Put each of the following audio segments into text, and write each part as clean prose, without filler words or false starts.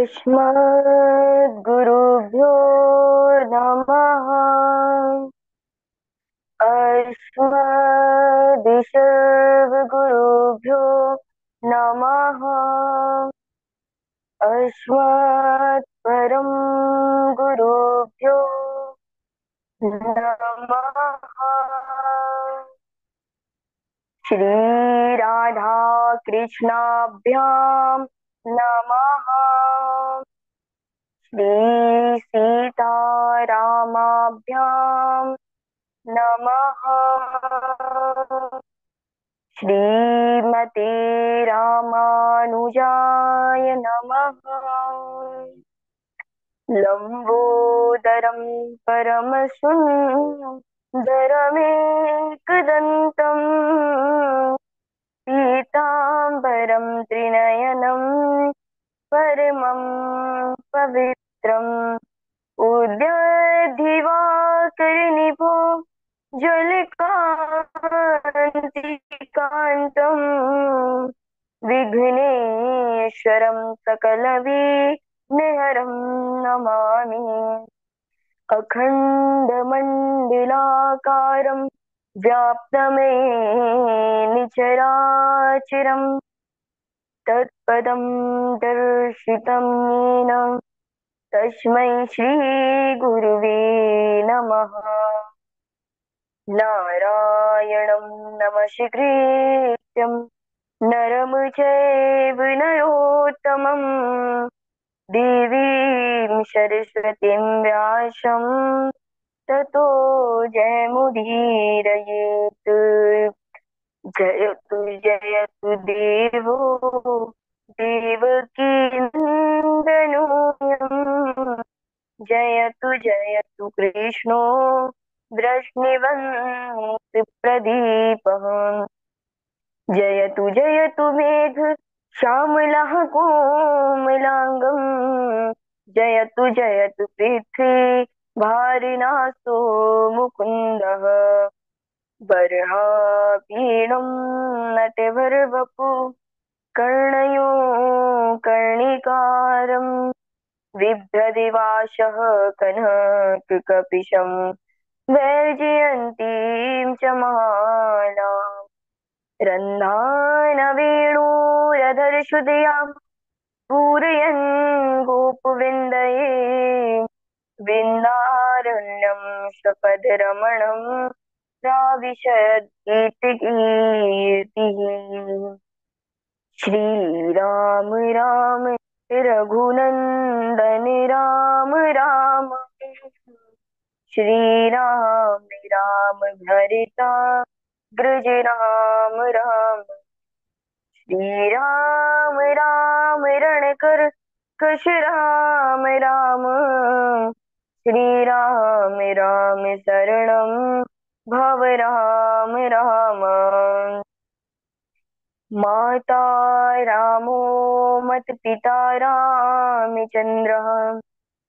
अस्मद्गुरुभ्यो नमः। अस्मद्सर्वगुरुभ्यो नमः। अस्मत्परं गुरुभ्यो नमः। श्री राधा कृष्णाभ्यां नमः। श्री सीतारामाभ्यां नमः। श्रीमते रामानुजाय नमः। लंबोदरं परमसुन्दरमेकदन्तम् पीताम्बरं त्रिनयनं परमं पवित्रम् उद्यद्दिवाकरनिभो ज्वलकान्तिकान्तम् विघ्नेश्वरं सकलविघ्नहरं नमामि। अखण्डमण्डलाकारं व्याप्तमेन चराचरं तत्पदं दर्शितं येन तस्मै श्रीगुरुवे नमः। नारायणं नमस्कृत्यं नरं चैव नरोत्तमं देवीं सरस्वतीं व्यासं ततो जयमुदीरयेत्। जयतु जयतु देवो देवकी नन्दनोऽयम्। जयतु जयतु कृष्णो वृष्णिवन्ति प्रदीपः। जयतु जयतु मेघ श्यामलः कोमलाङ्गम्। जयतु जयतु पृथ्वी भारिणासो मुकुन्दः। बर्हापीणं नटवरवपु कर्णयो कर्णिकारम् बिभ्रदिवासः कनककपिशं वैजयन्तीं च मालाम्। रन्ध्रानवेणुरधरसुधया पूरयन् गोपवृन्दये वृन्दारण्यं सपदरमणं प्राविशद्गीतिकीर्तिः। श्रीराम राम रघुनन्दन राम राम। श्रीराम राम भरिता ब्रज राम राम। श्रीराम राम रणकर कश राम राम। श्रीराम राम शरणं भव राम राम। माता रामो मत पिता रामचन्द्रः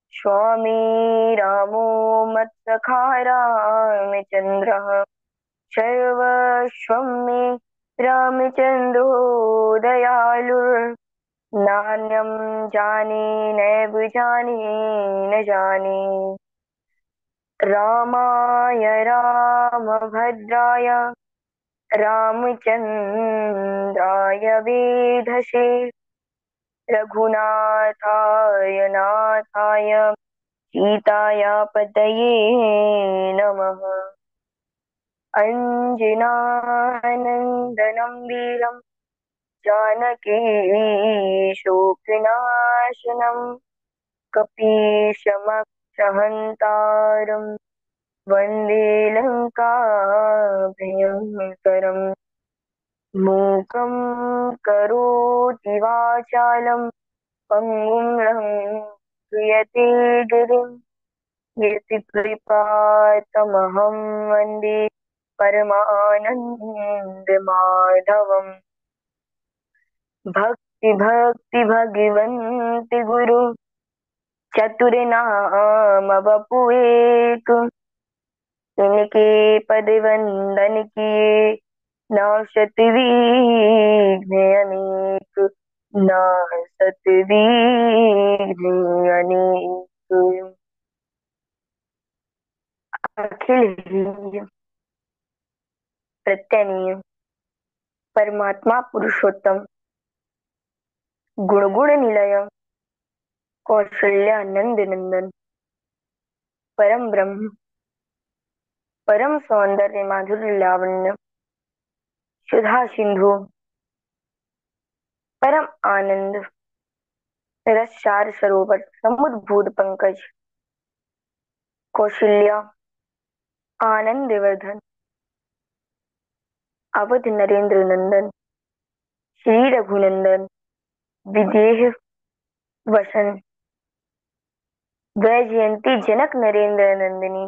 स्वामी रामो मत्सखा रामचन्द्रः सर्वस्वं मे रामचन्द्रो दयालुः। नान्यं जाने नैव जाने न जाने। रामाय रामभद्राय रामचन्द्राय वेधसे रघुनाथाय नाथाय सीताया पतये नमः। अञ्जनानन्दनं वीरं जानकी शोकनाशनं कपीशमक्षहन्तारं वन्दे लङ्काभयङ्करम्। मूकं करोति वाचालं पङ्गुं लङ्घयते गिरिं यत्कृपातमहं वन्दे परमानन्दमाधवम्। भक्ति भक्ति भगवन्ति गुरु चतुर्नाम वपु एक। इनके पद वंदन किए नाशत विघ्न अनेक। न सतवीर अनेक। अखिल ही प्रत्यनीय परमात्मा पुरुषोत्तम गुण गुण निलय कौशल्यानंद नंदन परम ब्रह्म परम सौंदर्य माधुर्य लावण्य सुधा सिंधु परम आनंद रससार सरोवर समुद्भूत पंकज कौशल्या आनंद वर्धन अवध नरेंद्र नंदन श्री रघुनंदन विदेह वसन वैजयंती जनक नरेंद्र नंदिनी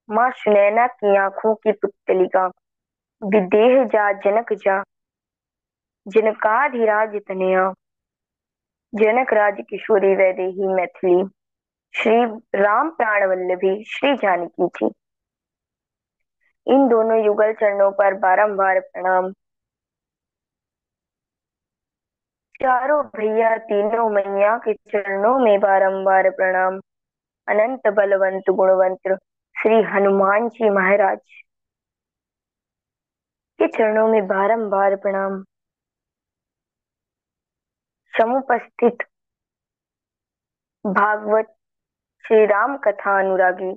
माँ सुनैना की आंखों की पुतलिका विदेह जा जनक जा जनकाधिराज तनया जनक राज किशोरी वैदेही मैथिली श्री राम प्राण वल्लभी श्री जानकी जी। इन दोनों युगल चरणों पर बारंबार प्रणाम। चारों भैया तीनों मैया के चरणों में बारंबार प्रणाम। अनंत बलवंत गुणवंत श्री हनुमान जी महाराज के चरणों में बारंबार प्रणाम। समुपस्थित भागवत श्री राम कथा अनुरागी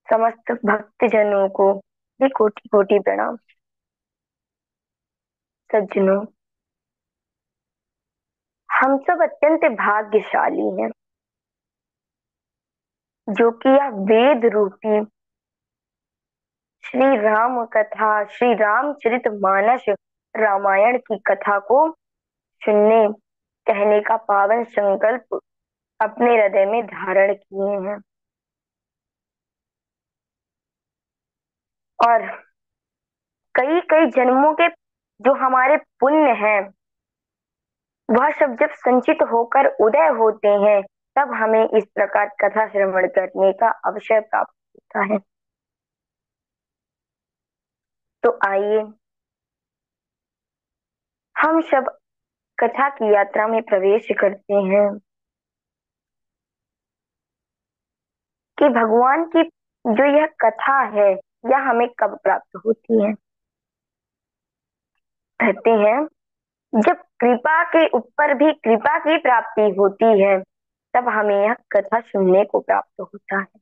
समस्त भक्तजनों को भी कोटि कोटि प्रणाम। सज्जनों, हम सब अत्यंत भाग्यशाली हैं जो कि यह वेद रूपी श्री राम कथा श्री रामचरित मानस रामायण की कथा को सुनने कहने का पावन संकल्प अपने हृदय में धारण किए हैं और कई कई जन्मों के जो हमारे पुण्य हैं वह सब जब संचित होकर उदय होते हैं तब हमें इस प्रकार कथा श्रवण करने का अवसर प्राप्त होता है। तो आइए हम सब कथा की यात्रा में प्रवेश करते हैं कि भगवान की जो यह कथा है यह हमें कब प्राप्त होती है। कहते हैं जब कृपा के ऊपर भी कृपा की प्राप्ति होती है तब हमें यह कथा सुनने को प्राप्त होता है।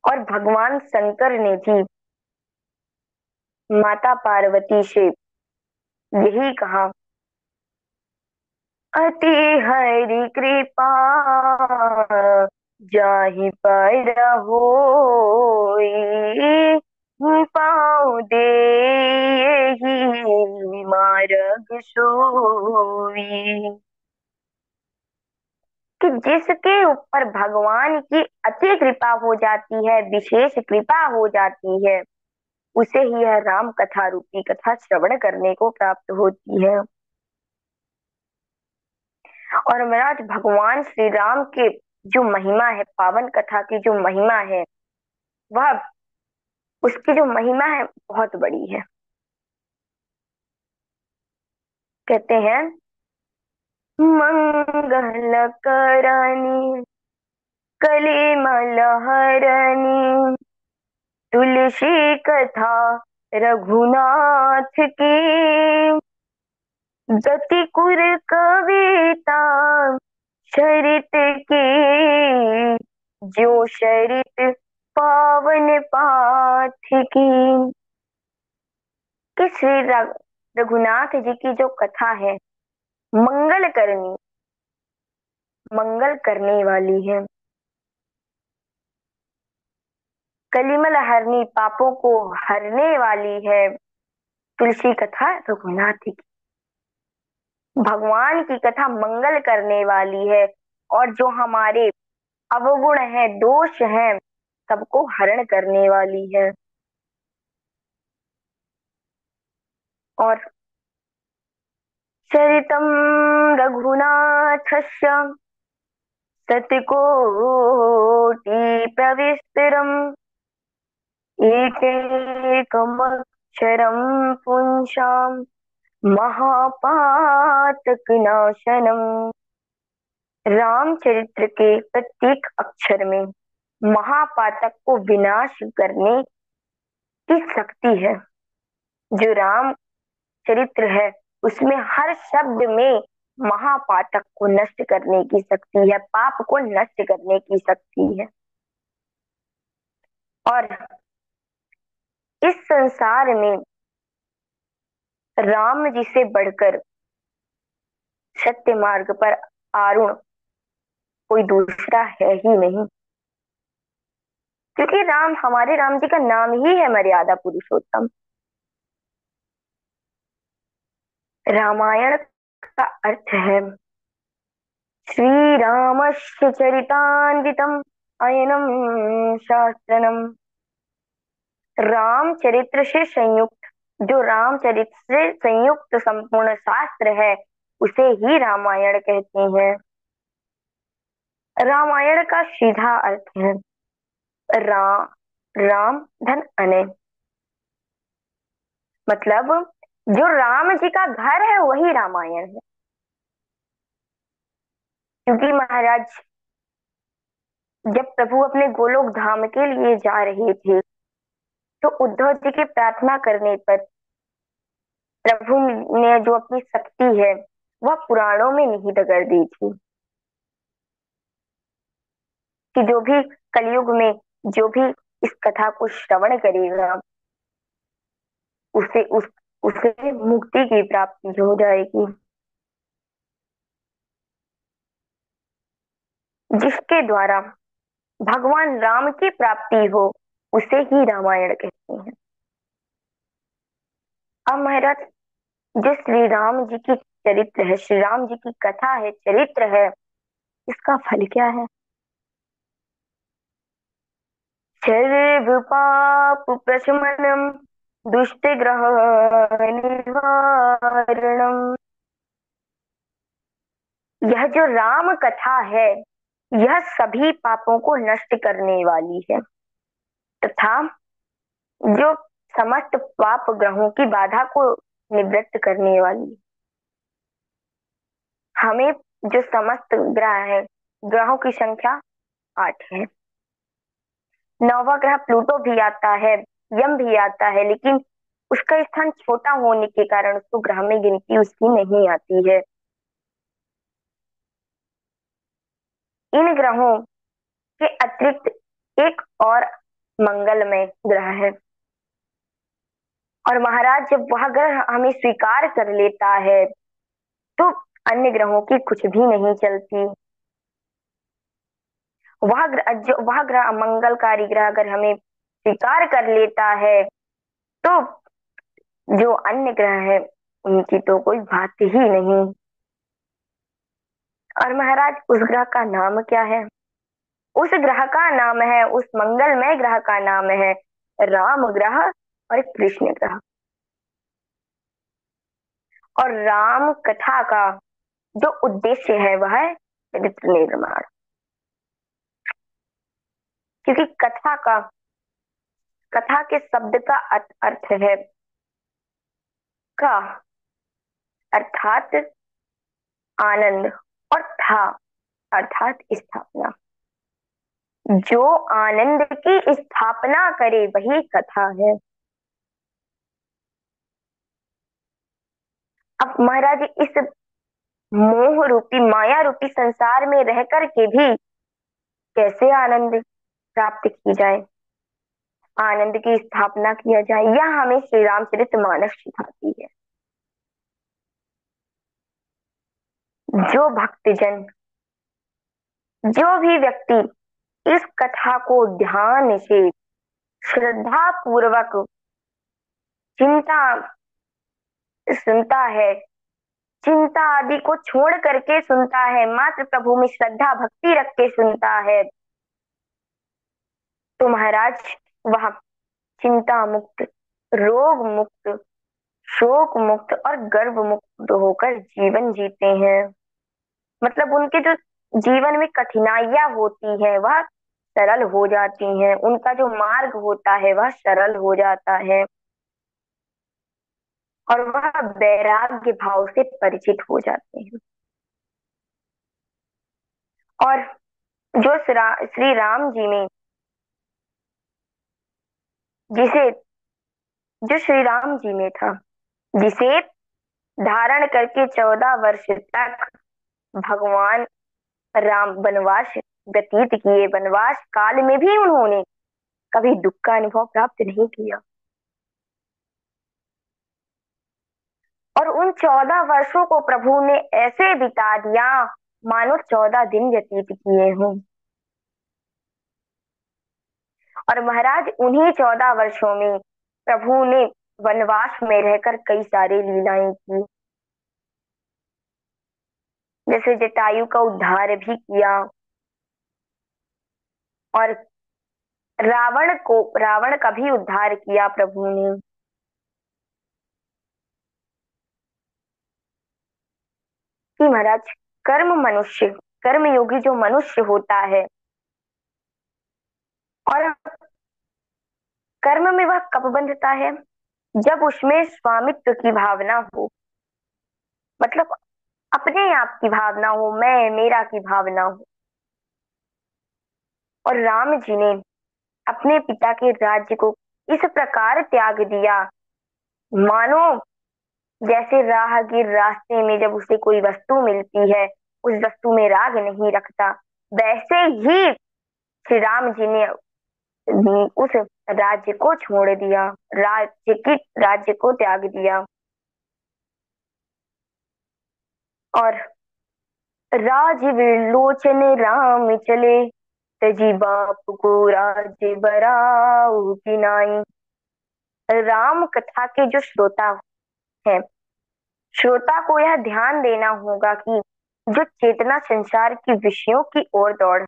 और भगवान शंकर ने भी माता पार्वती से यही कहा, अति हरि कृपा जाहि पर होई पाँव दे ही मार्ग सोई। कि जिसके ऊपर भगवान की अति कृपा हो जाती है, विशेष कृपा हो जाती है, उसे ही यह राम कथा रूपी कथा श्रवण करने को प्राप्त होती है। और महाराज भगवान श्री राम के जो महिमा है, पावन कथा की जो महिमा है, वह उसकी जो महिमा है बहुत बड़ी है। कहते हैं मंगल करनी कली मलहरनी तुलसी कथा रघुनाथ की गति कुर कविता शरित की जो शरित पावन पाठ की। कि श्री रघुनाथ जी की जो कथा है मंगल करनी, मंगल करने वाली है, कलिमल हरनी पापों को हरने वाली है। तुलसी कथा रघुनाथ की, भगवान की कथा मंगल करने वाली है और जो हमारे अवगुण है, दोष है, सबको हरण करने वाली है। और चरितम रघुनाथस्य सतकोटि प्रविस्तरम एकैकमक्षरं पुंसां महापातक नाशनम। रामचरित्र के प्रत्येक अक्षर में महापातक को विनाश करने की शक्ति है। जो राम चरित्र है उसमें हर शब्द में महापातक को नष्ट करने की शक्ति है, पाप को नष्ट करने की शक्ति है। और इस संसार में राम जी से बढ़कर सत्य मार्ग पर आरूढ़ कोई दूसरा है ही नहीं, क्योंकि राम, हमारे राम जी का नाम ही है मर्यादा पुरुषोत्तम। रामायण का अर्थ है श्री रामस्य चरितान्वितम अयनम शास्त्रनम। रामचरित्र से संयुक्त, जो रामचरित्र से संयुक्त संपूर्ण शास्त्र है उसे ही रामायण कहते हैं। रामायण का सीधा अर्थ है राम, राम धन अनय। मतलब जो राम जी का घर है वही रामायण है। क्योंकि महाराज जब प्रभु अपने गोलोक धाम के लिए जा रहे थे तो उद्धव जी की प्रार्थना करने पर प्रभु ने जो अपनी शक्ति है वह पुराणों में निहित कर दी थी कि जो भी कलयुग में जो भी इस कथा को श्रवण करेगा उसे मुक्ति की प्राप्ति हो जाएगी। जिसके द्वारा भगवान राम की प्राप्ति हो उसे ही रामायण कहते हैं। अब महाराज जो श्री राम जी की चरित्र है, श्री राम जी की कथा है, चरित्र है, इसका फल क्या है? सर्व पाप प्रशमनम दुष्ट ग्रह निवारणम। यह जो राम कथा है यह सभी पापों को नष्ट करने वाली है तथा जो समस्त पाप ग्रहों की बाधा को निवृत्त करने वाली। हमें जो समस्त ग्रह है, ग्रहों की संख्या 8 है। 9वां ग्रह प्लूटो भी आता है, यम भी आता है, लेकिन उसका स्थान छोटा होने के कारण उसको ग्रह में गिनती उसकी नहीं आती है। इन ग्रहों के अतिरिक्त एक और मंगलमय ग्रह है, और महाराज जब वह ग्रह हमें स्वीकार कर लेता है तो अन्य ग्रहों की कुछ भी नहीं चलती। वह ग्रह मंगलकारी ग्रह अगर हमें स्वीकार कर लेता है तो जो अन्य ग्रह है उनकी तो कोई बात ही नहीं। और महाराज उस ग्रह का नाम क्या है? उस ग्रह का नाम है, उस मंगलमय ग्रह का नाम है राम ग्रह और कृष्ण ग्रह। और राम कथा का जो उद्देश्य है वह है चरित्र निर्माण। क्योंकि कथा के शब्द का अर्थ है का, अर्थात आनंद, और था अर्थात स्थापना। जो आनंद की स्थापना करे वही कथा है। अब महाराज इस मोह रूपी माया रूपी संसार में रह कर के भी कैसे आनंद प्राप्त की जाए, आनंद की स्थापना किया जाए, यह हमें श्री रामचरितमानस सिखाती है। जो भक्तजन, जो भी व्यक्ति इस कथा को ध्यान से श्रद्धा पूर्वक चिंता सुनता है, चिंता आदि को छोड़ करके सुनता है, मात्र प्रभु में श्रद्धा भक्ति रख के सुनता है, तो महाराज वह चिंता मुक्त, रोग मुक्त, शोक मुक्त और गर्व मुक्त होकर जीवन जीते हैं। मतलब उनके जो जीवन में कठिनाइयां होती हैं वह सरल हो जाती हैं, उनका जो मार्ग होता है वह सरल हो जाता है। और वह वैराग्य भाव से परिचित हो जाते हैं। और जो श्री राम जी ने जिसे जो श्री राम जी में था, जिसे धारण करके 14 वर्ष तक भगवान राम वनवास व्यतीत किए, वनवास काल में भी उन्होंने कभी दुख का अनुभव प्राप्त नहीं किया। और उन 14 वर्षों को प्रभु ने ऐसे बिता दिया मानो 14 दिन व्यतीत किए हों। और महाराज उन्हीं 14 वर्षों में प्रभु ने वनवास में रहकर कई सारे लीलाएं की। जैसे जटायु का उद्धार भी किया, और रावण का भी उद्धार किया प्रभु ने। कि महाराज कर्म योगी जो मनुष्य होता है, और कर्म में वह कब बंधता है, जब उसमें स्वामित्व की भावना हो, मतलब अपने आप की भावना हो, मैं मेरा की भावना हो। और राम जी ने अपने पिता के राज्य को इस प्रकार त्याग दिया, मानो जैसे राहगीर रास्ते में जब उसे कोई वस्तु मिलती है, उस वस्तु में राग नहीं रखता, वैसे ही श्री राम जी ने उस राज्य को छोड़ दिया, राज्य को त्याग दिया। और राज विलोचन राम चले, तजी बाप को राज्य बराऊ की नाई। राम कथा के जो श्रोता हैं, श्रोता को यह ध्यान देना होगा कि जो चेतना संसार की विषयों की ओर दौड़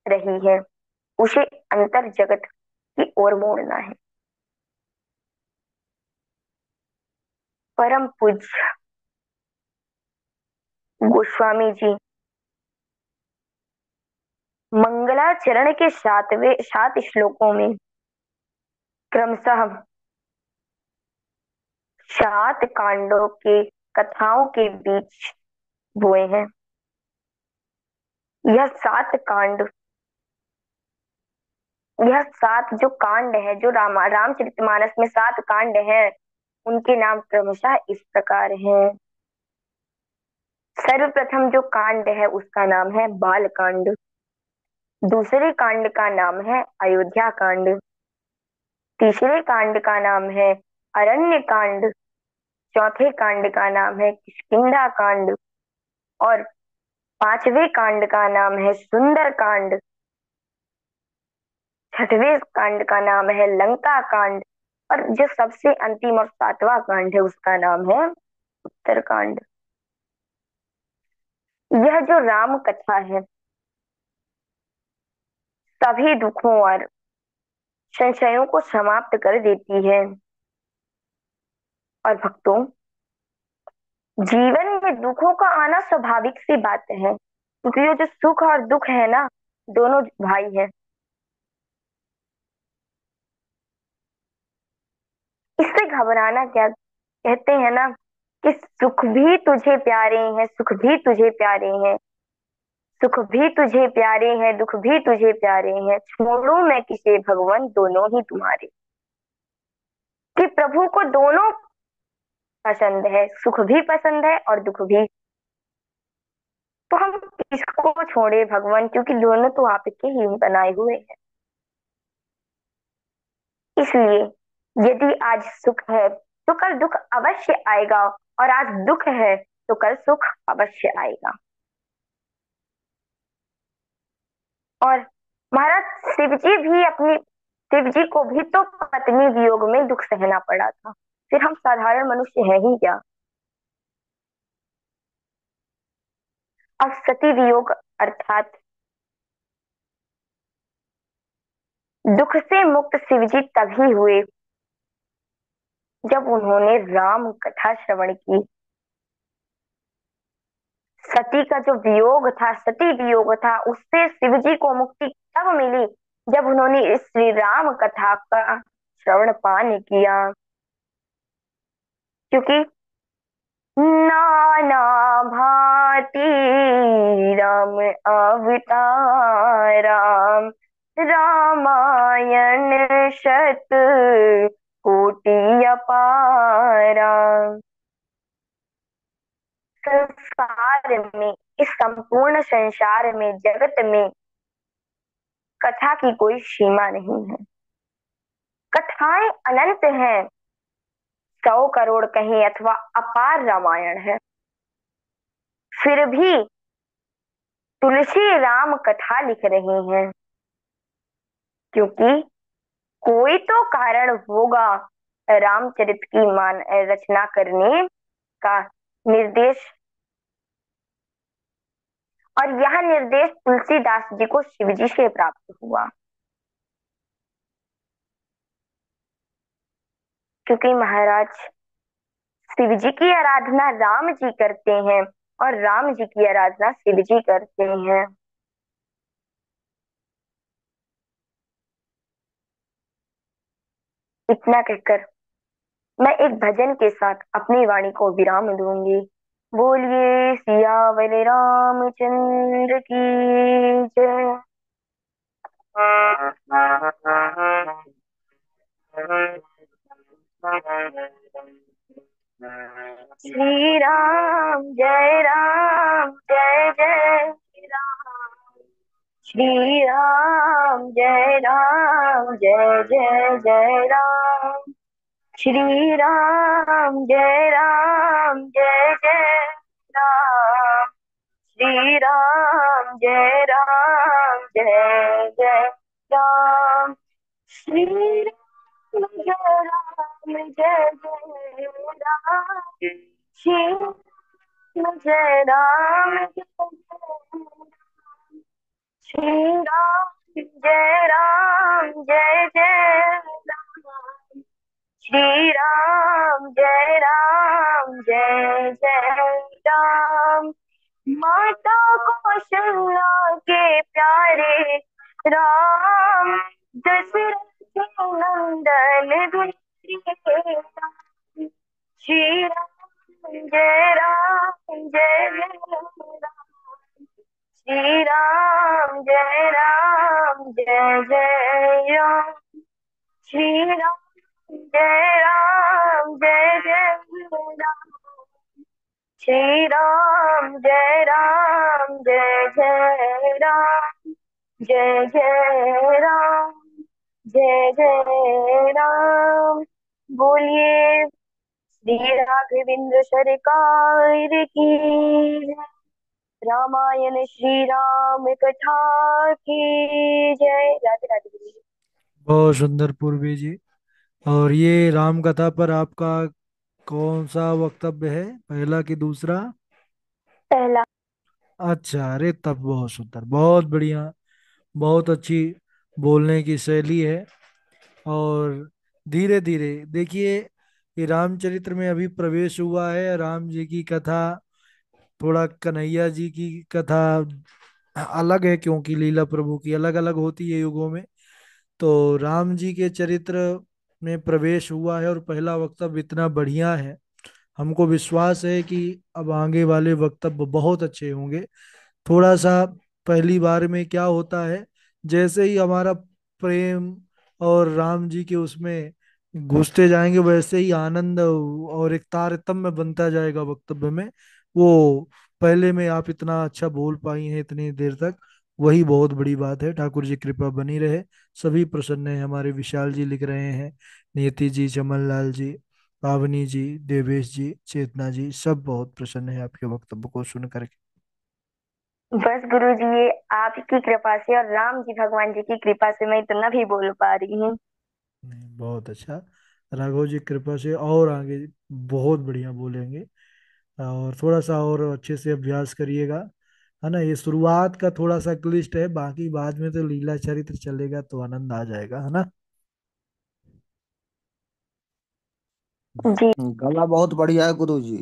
रही है, उसे अंतर जगत की ओर मोड़ना है। परम पूज्य गोस्वामी जी मंगलाचरण के 7 श्लोकों में क्रमशः 7 कांडों के कथाओं के बीच बोए हैं। यह 7 कांड, यह 7 जो कांड है, जो रामचरितमानस में 7 कांड हैं, उनके नाम क्रमशः इस प्रकार हैं। सर्वप्रथम जो कांड है उसका नाम है बाल कांड। दूसरे कांड का नाम है अयोध्या कांड। तीसरे कांड का नाम है अरण्य कांड। चौथे कांड का नाम है किष्किंधा कांड। और 5वें कांड का नाम है सुंदर कांड। 6वें कांड का नाम है लंका कांड। और जो सबसे अंतिम और 7वां कांड है उसका नाम है उत्तरकांड। यह जो राम कथा है सभी दुखों और संशयों को समाप्त कर देती है। और भक्तों, जीवन में दुखों का आना स्वाभाविक सी बात है, क्योंकि ये जो सुख और दुख है ना, दोनों भाई है। इससे घबराना क्या, कहते हैं ना कि सुख भी तुझे प्यारे हैं, सुख भी तुझे प्यारे हैं, सुख भी तुझे प्यारे हैं, दुख भी तुझे प्यारे हैं, छोड़ू मैं किसे भगवान दोनों ही तुम्हारे। कि प्रभु को दोनों पसंद है, सुख भी पसंद है और दुख भी। तो हम किसको छोड़े भगवान, क्योंकि दोनों तो आपके ही बनाए हुए हैं। इसलिए यदि आज सुख है तो कल दुख अवश्य आएगा, और आज दुख है तो कल सुख अवश्य आएगा। और महाराज शिव जी को भी तो पत्नी वियोग में दुख सहना पड़ा था, फिर हम साधारण मनुष्य हैं ही क्या। अब सती वियोग अर्थात दुख से मुक्त शिव जी तभी हुए जब उन्होंने राम कथा श्रवण की। सती का जो वियोग था, सती वियोग था, उससे शिव जी को मुक्ति तब मिली जब उन्होंने इस श्री राम कथा का श्रवण पान किया। क्योंकि नाना भांति राम अवतारा, रामायण शत कोटि अपारा। संसार में, इस संपूर्ण संसार में, जगत में कथा की कोई सीमा नहीं है। कथाएं अनंत हैं, 100 करोड़ कहीं अथवा अपार रामायण है। फिर भी तुलसी राम कथा लिख रही हैं, क्योंकि कोई तो कारण होगा रामचरित की मान रचना करने का निर्देश। और यह निर्देश तुलसीदास जी को शिवजी से प्राप्त हुआ, क्योंकि महाराज शिव जी की आराधना राम जी करते हैं और राम जी की आराधना शिव जी करते हैं। इतना कहकर मैं एक भजन के साथ अपनी वाणी को विराम दूंगी। बोलिए सियावर रामचंद्र की जय। श्री राम जय जय राम। श्री राम जय जय जय राम। श्री राम जय राम। श्री राम जय राम। श्री राम जय राम। श्री राम जय राम। श्री राम जय राम। श्री राम जय राम। माता कौशल्या के प्यारे राम, दशरथ नंदन दुलारे राम। श्री राम जय राम। श्री राम जय राम। श्री जय राम। श्री राम जय राम। जय राम। जय राम। बोलिए श्री राघवेंद्र सरकार की जय। रामायण श्री राम कथा की जय। राधे राधे गुरु जी। बहुत सुंदर पूर्वी जी। और ये राम कथा पर आपका कौन सा वक्तव्य है, पहला कि दूसरा? पहला। अच्छा, अरे तब बहुत सुंदर, बहुत बढ़िया, बहुत अच्छी बोलने की शैली है। और धीरे धीरे देखिए, ये रामचरित्र में अभी प्रवेश हुआ है, राम जी की कथा। थोड़ा कन्हैया जी की कथा अलग है, क्योंकि लीला प्रभु की अलग अलग होती है युगों में। तो राम जी के चरित्र में प्रवेश हुआ है और पहला वक्तव्य इतना बढ़िया है, हमको विश्वास है कि अब आगे वाले वक्तव्य बहुत अच्छे होंगे। थोड़ा सा पहली बार में क्या होता है, जैसे ही हमारा प्रेम और राम जी के उसमें घुसते जाएंगे, वैसे ही आनंद और एक तारतम्य बनता जाएगा वक्तव्य में। वो पहले में आप इतना अच्छा बोल पाई हैं इतनी देर तक, वही बहुत बड़ी बात है। ठाकुर जी कृपा बनी रहे। सभी प्रसन्न है, हमारे विशाल जी लिख रहे हैं, नियति जी, चमन लाल जी, पावनी जी, देवेश जी, चेतना जी, सब बहुत प्रसन्न है आपके वक्तव्य को सुन करके। बस गुरु जी, ये आपकी कृपा से और राम जी भगवान जी की कृपा से मैं इतना भी बोल पा रही हूँ। नहीं, बहुत अच्छा। राघव जी कृपा से और आगे बहुत बढ़िया बोलेंगे। और थोड़ा सा और अच्छे से अभ्यास करिएगा, है ना। ये शुरुआत का थोड़ा सा क्लिष्ट है, बाकी बाद में तो लीला चरित्र चलेगा तो आनंद आ जाएगा, है ना। जी। गला बहुत बढ़िया है गुरु जी।